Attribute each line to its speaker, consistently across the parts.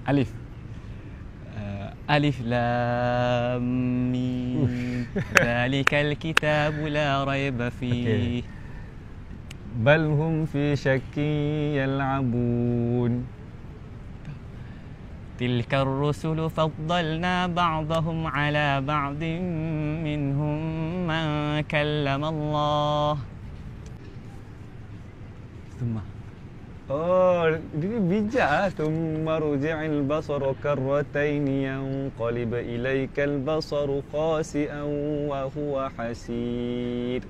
Speaker 1: Alif. Alif lam mim. Dzalikal kitabu la raiba fihi.
Speaker 2: Bal hum fi syakkin yal'abun.
Speaker 1: Tilkar rusulu faddalna ba'dahum ala ba'din minhum man kallama Allah. Thumma.
Speaker 2: Oh, dia bijak lah. Thumma ruji'il basaru karratain yanqalib ilaikal basaru khasi'an wa huwa hasir.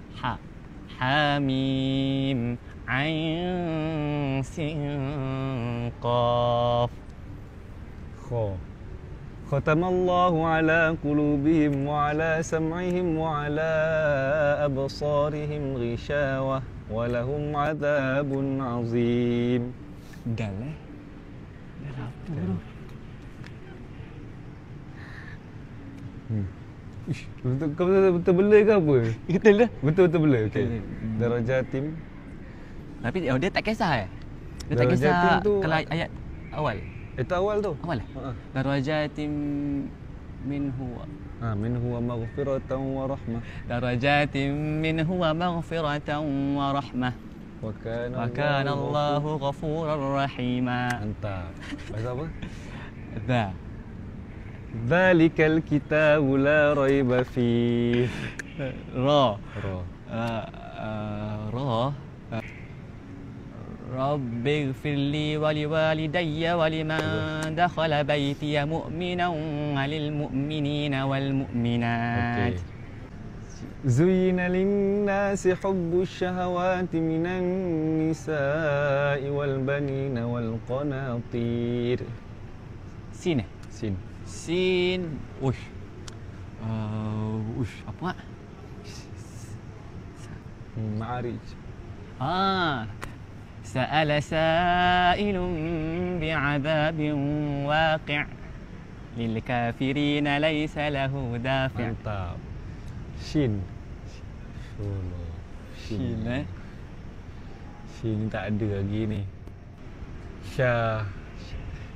Speaker 1: Hamim Ain Sin Qaf.
Speaker 2: Khatamallahu ala qulubihim wa ala sam'ihim wa ala absarihim ghishawah wa lahum adhabun azim.
Speaker 1: Gal Dah apa tu?
Speaker 2: Kau betul bela ke apa?
Speaker 1: Betul dah.
Speaker 2: Betul bela. Okey. Darajatim.
Speaker 1: Tapi dia tak kisah Dia tak
Speaker 2: Darajatim
Speaker 1: kisah
Speaker 2: tu
Speaker 1: kalau ayat awal.
Speaker 2: Itu awal tu.
Speaker 1: Awal Darajatim minhu.
Speaker 2: Minhu wa maghfiratan wa rahmah.
Speaker 1: Darajatim minhu wa maghfiratan wa rahmah.
Speaker 2: Wa
Speaker 1: kana Allahu ghafurar rahima.
Speaker 2: Mantap. Bahasa apa?
Speaker 1: Dha.
Speaker 2: Dzalikal kitabu la raiba fihi.
Speaker 1: Ra.
Speaker 2: Ra.
Speaker 1: Rabbi ighfirli wa liwalidayya wa liman dakhala baytiya mu'minan wa lil mu'minina wal mu'minat.
Speaker 2: Zuyyina lin-nasi hubbu syahawati minan nisa'i wal banina wal qanatir.
Speaker 1: Sin. Ush. Apa?
Speaker 2: Ma'arij.
Speaker 1: Sa'ala sa'ilun bi'adabin waqi' lil kafirina laysa lahu dafi'.
Speaker 2: Mantap. Shin.
Speaker 1: Shin
Speaker 2: Shin tak ada lagi ni.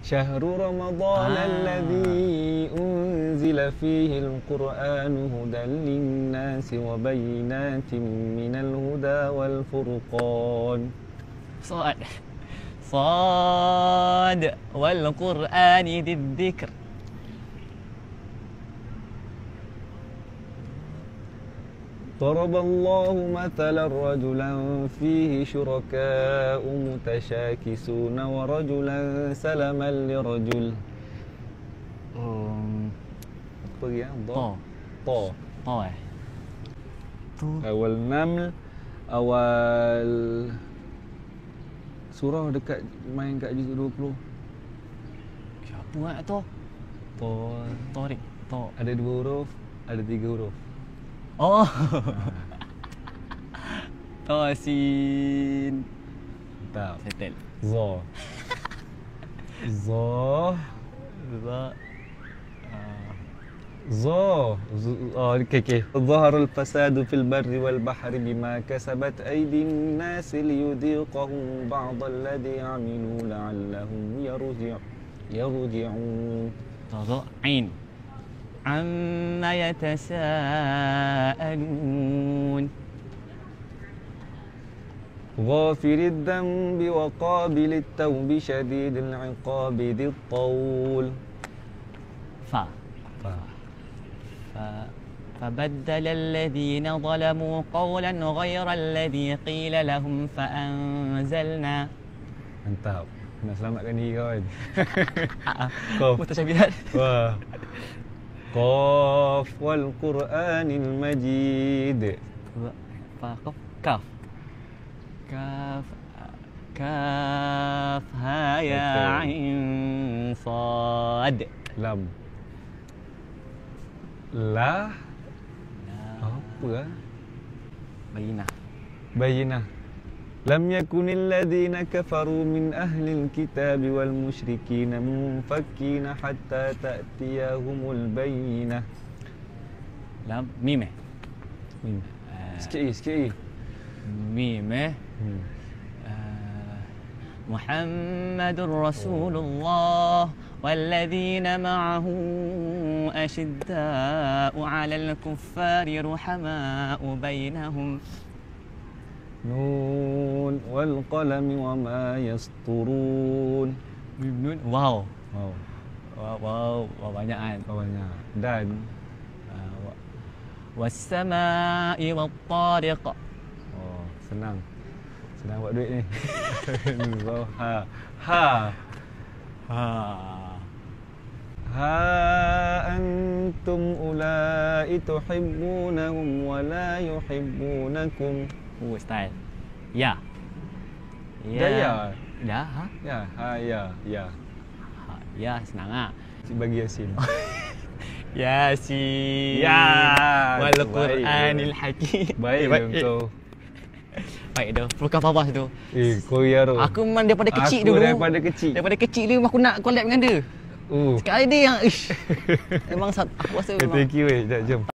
Speaker 2: Syahrul Ramadan alladhi unzila fihi al-Qur'anu hudan lin-nasi wa bayyinatin minal huda wal furqan.
Speaker 1: Sad wal Qur'ani dzikr.
Speaker 2: ضرب الله مثلا رجلا فيه شركاء متشاكسون ورجلا سلما لرجل. Apa dia? Awal Naml, awal surah dekat main kat juzuk 20.
Speaker 1: Siapa nak tu? Tariq.
Speaker 2: Ada 2 huruf, ada 3 huruf.
Speaker 1: Oh. Sin.
Speaker 2: Tak.
Speaker 1: Settle.
Speaker 2: Okay. ظهر الفساد في البر والبحر بما كسبت أيدي الناس ليذيقهم بعض الذي عملوا لعلهم يرجعون.
Speaker 1: عين. عما يتساءلون.
Speaker 2: غافر الذنب وقابل التوب شديد العقاب ذي الطول.
Speaker 1: فبدل الذين ظلموا قولا غير الذي قيل لهم فأنزلنا.
Speaker 2: Mantap. Nak selamatkan diri kawan.
Speaker 1: Mutasyabihat.
Speaker 2: Wah. Qaf wal Qur'anil Majid.
Speaker 1: Kaf. Ha ya ain sad.
Speaker 2: Lam. La. Apa ah? Bayinah. Lam yakunil ladzina kafaru min ahlil kitab wal musyrikin munfakkina hatta ta'tiyahumul bayyinah.
Speaker 1: Lam mim.
Speaker 2: Sikit.
Speaker 1: Mim. Muhammadur Rasulullah والذين معه أشداء على الكفار رحماء بينهم.
Speaker 2: نون والقلم وما يسطرون.
Speaker 1: Wow.
Speaker 2: Wow,
Speaker 1: Wow, banyak kan.
Speaker 2: banyak. Dan
Speaker 1: Wassama'i wattariq.
Speaker 2: oh, senang. Senang buat duit ni. Wow, ha. Ha.
Speaker 1: Ha.
Speaker 2: Ha antum ulai tuhibbunahum wa la yuhibbunakum.
Speaker 1: Style. Ya.
Speaker 2: Dah ya.
Speaker 1: Ya, ha?
Speaker 2: Ya, ha ya, ya.
Speaker 1: Ha, ya, senang ah.
Speaker 2: Cik bagi Yasin.
Speaker 1: Yasin.
Speaker 2: Ya.
Speaker 1: Wal
Speaker 2: Baik.
Speaker 1: Qur'anil Hakim.
Speaker 2: Baik kau.
Speaker 1: Baik dah. Pelukan Fawaz tu.
Speaker 2: Kau ya tu.
Speaker 1: Aku memang daripada kecil dulu.
Speaker 2: Daripada kecil.
Speaker 1: Daripada kecil dulu aku nak collab dengan dia. Sekali dia yang ish. Memang aku rasa memang
Speaker 2: Thank you, jap jom.